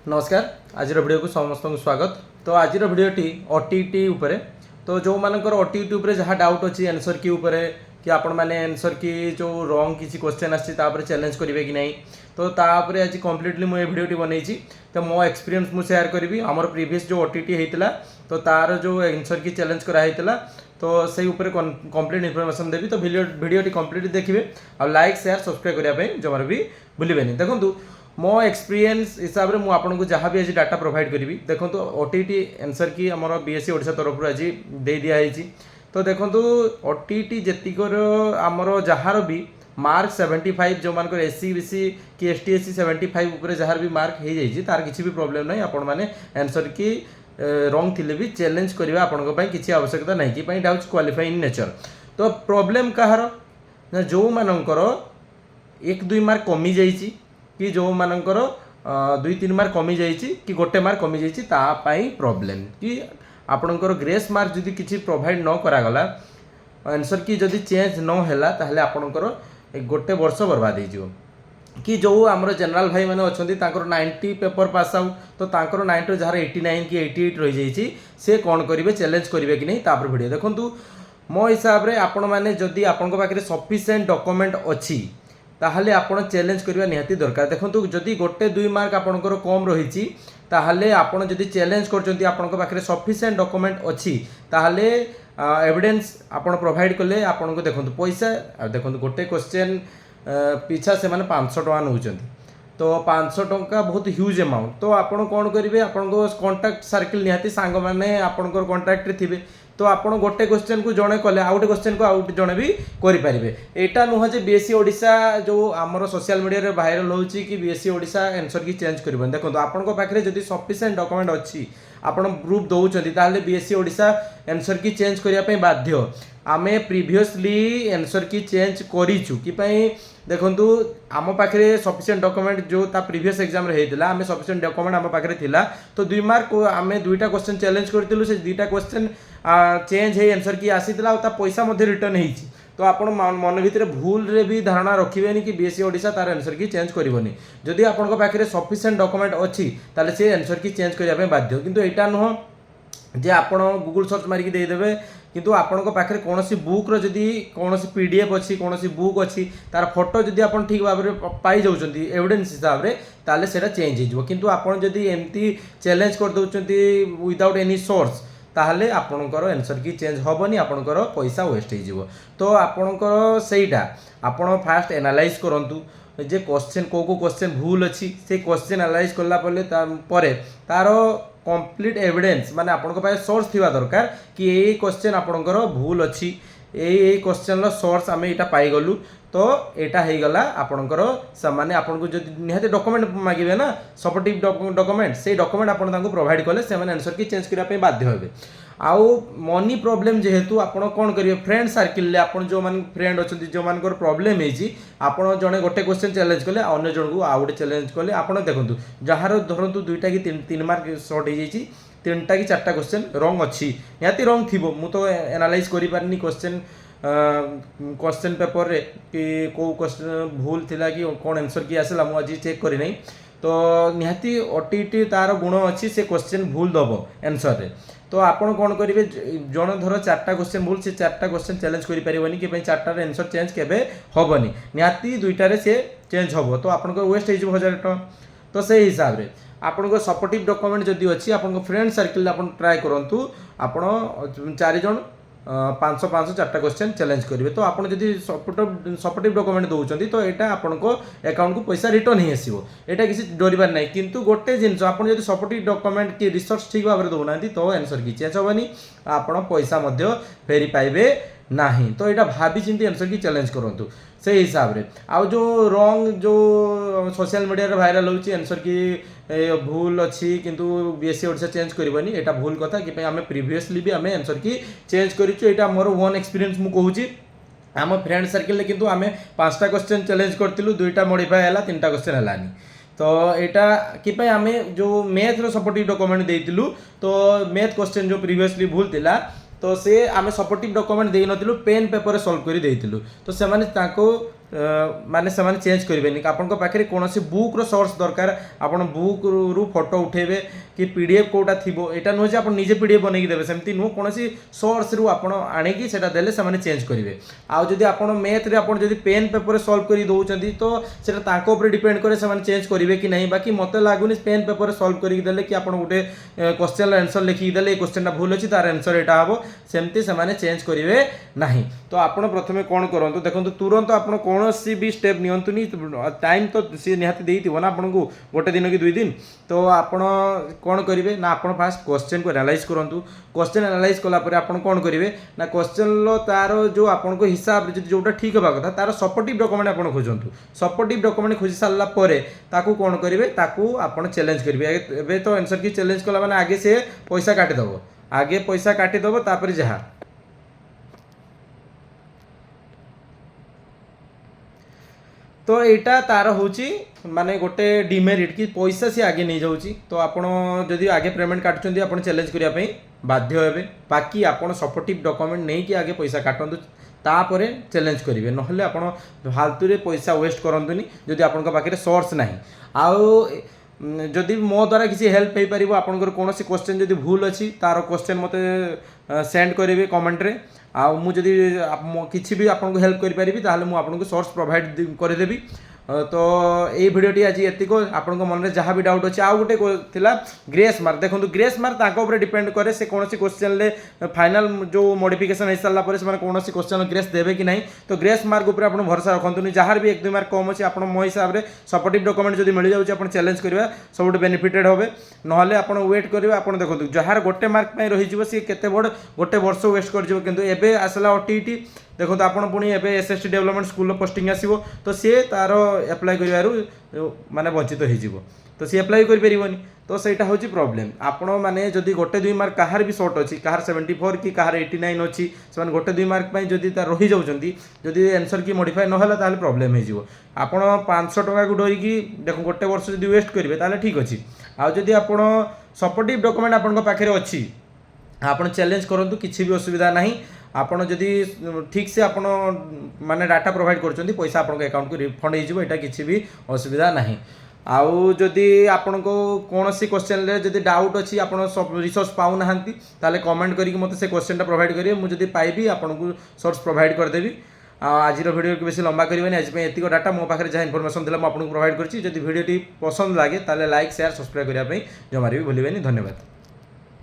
नमस्कार आज वीडियो को समस्त को स्वागत। तो आज वीडियोटी ओटीटी उपरे तो जो मानकर ओटीटी उपरे जहाँ डाउट अच्छी आंसर की उपरे कि आपण मैंने आंसर की जो रॉन्ग किसी क्वेश्चन आसी चैलेंज करेंगे कि नहीं तो तापर आज कम्प्लीटली मुझे वीडियोटी बनई तो मो एक्सपीरियंस मुझे शेयर करी आमर प्रीवियस जो ओटीटी होता तो तार जो आंसर की चैलेंज कराइला तो से ऊपर कंप्लीट इनफॉरमेशन देवी तो वीडियोटी कंप्लीट देखिए और लाइक शेयर सब्सक्राइब करने जमार भी भूलें। देखो मो एक्सपीरियंस हिसाब से मुझे जहाँ भी आज डाटा प्रोवाइड करी देखो ओटीटी आंसर की आमर बीएससी ओडिशा तरफ आज दे दिखाई तो देखो ओटीटी जेतिकर आमर जार भी मार्क 75 जो मान एससी बीसी कि एसटी एससी 75 उपर जार भी मार्क हो जाए तार किसी भी प्रॉब्लम नहीं आपण मैंने आंसर की रॉन्ग थिले भी चैलेंज करवा आपण किसी आवश्यकता नहीं कि डाउट्स क्वालिफाई इन नेचर। तो प्रॉब्लम कहार ना जो मानकर 1-2 मार्क कमी जाइए कि जो मानकर 2-3 मार्क कमी जाइए कि गोटे मार्क कमी जाइए तापाई प्रॉब्लम कि आपणकर ग्रेस मार्क जदि किसी प्रोवाइड न करागला आंसर की जदि चेंज न हैला ताहले आपणकर गोटे वर्ष बर्बाद हो कि जो आमर जनरल भाई मैंने अच्छा 90 पेपर पास आउट तो 90 जार 89 कि 88 रही जाइए से कौन करेंगे चैलेंज करेंगे कि नहीं तापर वीडियो देखूँ मो हिसाब से आपण मैंने जदि आपण पाखे सफिशिएंट डॉक्यूमेंट अच्छी ताहले आपण चैलेंज करवा निहाती दरकार। देखो जदि गोटे 2 मार्क आपणकर कम रही ताहले आपण जदि चैलेंज करछंती आपणक पाखे सफिशिएंट डॉक्यूमेंट अच्छी ताहले एविडेंस आपण प्रोवाइड कले आपण को देखो पैसा देखो गोटे क्वेश्चन पिछा से माने 500 टका नौचंती तो 500 टका बहुत ह्यूज अमाउंट तो आपण कौन करेंगे आपण कॉन्टैक्ट सर्किल निहाती सांग माने आपणकर कॉन्टैक्ट रे थिबे तो आपण गोटे क्वेश्चन को जड़े कले आउट क्वेश्चन को आउट जड़े भी करेंगे। यहाँ नुह जे बीएससी ओडिशा जो आमर सोशल मीडिया रे वायरल होची कि बीएससी ओडिशा आंसर की चेंज कर देखो आपण पाखे जदि सफिशिएंट डॉक्यूमेंट अच्छी आपण प्रूफ दौरान ताहले बीएससी ओडिशा आंसर की चेंज करने बाध्य आमे प्रीवियसली आंसर की चेंज करूँ कि देखो आम पाखे सफिशिएंट डॉक्यूमेंट जो ता प्रीवियस एग्जाम रे हेतिला आमे सफिशिएंट डॉक्यूमेंट आम पाखे थिला तो 2 मार्क आमे 2टा क्वेश्चन चैलेंज करथिलु से 2टा क्वेश्चन चेंज है आंसर की आसीतिला और ता पैसा मध्ये रिटर्न हेछि तो आपण मन भितर भूल रे भी धारणा रखिबेनी कि बीएससी ओडिशा तार आंसर की चेंज करबोनी जदि आपण पाखे सफिशिएंट डॉक्यूमेंट अच्छी ताले से आंसर की चेंज करबा बाध्य किंतु एटा नुह जे आपण गूगल सर्च मारिक देदेवे किंतु आपण पाखे कौन बुक जदि कौन पीडीएफ अच्छी कौन बुक अच्छी तार फोटो जदि आप ठीक भाव में पाई जाऊँ एविडेंस हिसाब से ताले सेटा चेंज हो किंतु आपण जदि एमती चैलेंज कर दउचंती विदाउट एनी सोर्स ताहले आपणकर आंसर की चेंज हेनी आपणकर पैसा वेस्ट हो तो आपणकर सेटा आपण फास्ट एनालाइज करंतु जे क्वेश्चन को क्वेश्चन भूल अच्छी से क्वेश्चन एनालाइज कला परे तार कंप्लीट एविडेंस माने आपन को पाए सोर्स थिबा दरकार कि ये क्वेश्चन आपनकर भूल अच्छी ये क्वेश्चन रो सोर्स आमे एटा पाई गलु तो एटा हे गला आपनकर माने आपन को जो निहाते डॉक्यूमेंट मागिबे ना सपोर्टिव डॉक्यूमेंट से डॉक्यूमेंट आपन तांको प्रोवाइड कले से माने आंसर की चेंज करिया पे बाध्य हेबे। आउ मनी प्रॉब्लम जेहेतु आपण कौन करेंगे फ्रेंड सर्किल आपण जो मान फ्रेंड अच्छा जो मान प्रॉब्लम है आपण जड़े गोटे क्वेश्चन चैलेंज कले अन्य जन को आउ गोटे चैलेंज कले आपण देखो जार धरतु 2टा कि 3 मार्क सर्ट हो जाइए 3टा कि 4टा क्वेश्चन रॉन्ग अच्छी निहाती रॉन्ग थी मु तो एनालाइज करि पारनी क्वेश्चन पेपर रे कि को क्वेश्चन भूल थिला कि कौन आंसर की आसला मु आज चेक करी नहीं तो निहाती ओटीटी तार गुण अच्छी से क्वेश्चन भूल दब आंसर रे तो आपण कौन करेंगे जन धर 4टा क्वेश्चन भूल से 4टा क्वेश्चन चैलेंज करि परिबनी कि 4टार आंसर चेंज केबे होबनी निहाती 2टारे से चेंज होबो तो आपण को वेस्ट हो 1000 टका तो से हिसाब रे आपण को सपोर्टिव डॉक्यूमेंट जदि अच्छी आपण को फ्रेंड सर्किल आपण ट्राई करंतु आपण 4 जन 500 4टा क्वेश्चन चैलेंज करेंगे तो आपड़ जब सपोर्टिव डॉक्यूमेंट दौरान तो यहाँ आपण अकाउंट को पैसा रिटर्न ही आसो यहाँ किसी डरबार ना किंतु गोटे जिनस आप सपोर्टिव डॉक्यूमेंट कि रिसर्च ठीक भाव में दौना तो आंसर की चेंज हेनी आप पैसा फेरी पाइबे नहीं तो यहाँ भाभी चिंती आंसर की चैलेंज करूँ से हिसाब रे आउ जो रॉन्ग जो सोशल मीडिया रे वायरल होची आंसर की भूल अच्छी किंतु बीएससी ओडिशा चेंज करबनी एटा भूल कथा कि आमे प्रीवियसली भी आमे आंसर की चेंज करिछु एटा मोर वन एक्सपीरियंस मु कहूची आम फ्रेंड सर्किल किंतु आमे 5टा क्वेश्चन चैलेंज करथिलु 2टा मॉडिफाई हैला 3टा क्वेश्चन हैलानी तो यहाँ कि आमे जो मैथ रो सपोर्टिव डॉक्यूमेंट देइतिलु तो मैथ क्वेश्चन जो प्रीवियसली भूल थिला तो से आमे सपोर्टिव डॉक्यूमेंट दे नथिलु पेन पेपर सॉल्व करी देइतिलु तो से माने ताको माने से चेंज करेंगे आपण पाखे कौन बुक्र सोर्स दरकार आपन बुक रु फोटो उठेबे कि पीडीएफ कोटा थी यहाँ नुहे आप निजे पीडीएफ बनई देवे सेमती नुह कौन सोर्स रु आप आणिकी से देले से चेंज करेंगे आउ जदि आप मैथ रे आप जदि पेन पेपर सॉल्व कर दौरान तो सेटा डिपेंड करे से चेंज करेंगे कि नहीं बाकी मत लगुनि पेन पेपर सॉल्व करके देले कि आप गोटे क्वेश्चन आंसर लिखिक देले क्वेश्चन भूल अच्छी तार आंसर यहाँ हम सेमती से चेंज करेंगे नहीं तो आपड़ प्रथम कौन करूँ देखो तुरंत आप कौन भी स्टेप नियंतुनी टाइम तो सी निहाती देइथिबो ना आपको गोटे दिन कि 2 दिन तो आपण कौन करेंगे ना आप फास्ट क्वेश्चन को एनालाइज करूँ क्वेश्चन एनालाइज कलापर आप कौन करेंगे ना क्वेश्चन तार जो आपको हिसाब से जोटा ठीक होगा कथा तार सपोर्टिव डॉक्यूमेंट आप खोजतु सपोर्टिव डॉक्यूमेंट खोजी सारा पर कौन करेंगे आप चैलेंज करेंगे एवं तो आंसर की चैलेंज कला मैंने आगे से पैसा काटिदेव आगे पैसा काटिदेव तापर जहाँ तो यहाँ तार हूँ माने गोटे डिमेरिट कि पैसा सी आगे नहीं जाऊँगी तो आपड़ जदि आगे पेमेंट काटुंट आप चैलेंज करने बाध्य हे बाकी आपड़ सपोर्टिव डॉक्यूमेंट नहीं कि आगे पैसा काटतु तापर चैलेंज करेंगे ना आप फालतू पैसा वेस्ट करतुनि जदि आपन पाखे सोर्स ना आउ जदि मो द्वारा किसी हेल्प हो पार आपंकर कौन क्वेश्चन जदि भूल अच्छी तार क्वेश्चन मत सेंड करेंगे कमेंट रे आ मुझे किसी भी आपको हेल्प करें मुझे सोर्स प्रोवाइड करदेवी तो ये भिडियोटी आज एतिक आपण मन में जहाँ भी डाउट अच्छे आउ गोटे थिला ग्रेस मार्क देखो ग्रेस मार्क डिपेंड करे से कौन क्वेश्चन फाइनल जो मॉडिफिकेशन हो सारा पर कौन क्वेश्चन ग्रेस देवे कि नहीं तो ग्रेस मार्क उपर आप भरोसा रखुनी जहाँ भी 1-2 मार्क कम अच्छे आप मो हिसाब से सपोर्टिव डॉक्यूमेंट जब मिल जाऊँगी आप चैलेंज करा सब बेनिफिटेड हे ना आप वेट करेंगे आप देखो जार गोटे मार्क रही सी केते बड़ गोटे वर्ष वेस्ट कर आसला ओटीटी देखो तो आपड़ पुणी एवं एसएसटी डेवलपमेंट स्कूल पोस्टिंग आसो तो सी तार एप्लाय कर माने वंचित हो तो सी एप्लाय करें तो सहीटा हूँ प्रोब्लेम आपण मैंने जदि गोटे 2 मार्क कहार भी सर्ट अच्छी कहार 74 कि कहार 89 अच्छी से गोटे 2 मार्क जदि रही जाऊँगी जदि आंसर की मॉडिफाई ना प्रोब्लेम हो आपड़ 500 टका को डरिकी देखो गोटे वर्ष जब वेस्ट करेंगे ताले ठीक अच्छे आउ जदि आप सपोर्टिव डॉक्यूमेंट आपण पाखे अच्छी आप चैलेंज करूँ किसी भी असुविधा ना आपड़ जदि ठीक से आपण माने डाटा प्रोवाइड कर पैसा आपन अकाउंट को रिफंड हो यहाँ किसी भी असुविधा ना आउ जदि आपण को कौन क्वेश्चन जदि डाउट अच्छी आप रिसोर्स पाऊना ताले कमेंट करके मत से क्वेश्चन प्रोवाइड करेंगे मुझे पाइबी आपन को सोर्स प्रोवाइड करदेवी आज वीडियो को बेसी लंबा करेंगे आज एतिक डाटा मो पाखे जहाँ इनफॉरमेशन था मुझे प्रोवाइड करछि जदि वीडियो पसंद लगे ताले लाइक शेयर सब्सक्राइब करने जमार भी भूलें धन्यवाद।